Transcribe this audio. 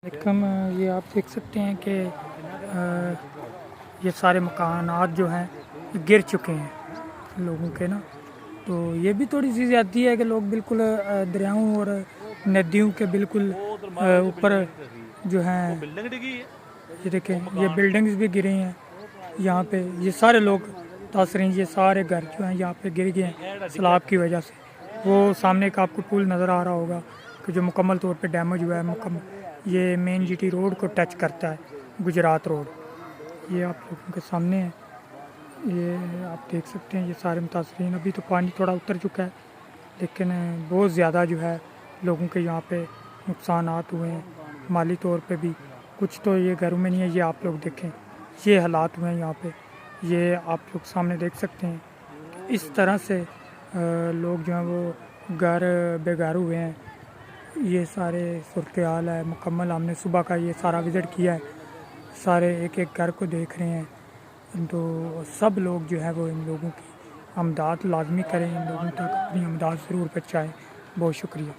لیکن یہ آپ دیکھ سکتے ہیں کہ یہ سارے مکانات جو ہیں گر چکے ہیں لوگوں کے نا. تو یہ بھی تھوڑی سی زیادتی ہے کہ لوگ بالکل دریاؤں اور ندیوں کے بالکل اوپر جو ہیں یہ دیکھیں یہ بلڈنگز بھی گری ہیں یہاں پہ. یہ سارے لوگ تاثرین یہ سارے گھر جو ہیں یہاں پہ گر گئے ہیں سیلاب کی وجہ سے. وہ سامنے کا آپ کو پول نظر آ رہا ہوگا کہ جو مکمل طور پہ ڈیمیج ہوا ہے مکمل. یہ مین جی ٹی روڈ کو ٹچ کرتا ہے گجرات روڈ. یہ آپ لوگوں کے سامنے ہے یہ آپ دیکھ سکتے ہیں یہ سارے متاثرین. ابھی تو پانی تھوڑا اتر چکا ہے لیکن بہت زیادہ جو ہے لوگوں کے یہاں پہ نقصانات ہوئے ہیں مالی طور پہ بھی. کچھ تو یہ گھروں میں نہیں ہے. یہ آپ لوگ دیکھیں یہ حالات ہوئے ہیں یہاں پہ. یہ آپ لوگ سامنے دیکھ سکتے ہیں کہ اس طرح سے لوگ جو ہیں وہ گھر بے گھر ہوئے ہیں. یہ سارے صورتحال ہے مکمل. ہم نے صبح کا یہ سارا وزٹ کیا ہے سارے ایک ایک گھر کو دیکھ رہے ہیں. تو سب لوگ جو ہے وہ ان لوگوں کی امداد لازمی کریں. ان لوگوں تک اپنی امداد ضرور پہنچائیں. بہت شکریہ.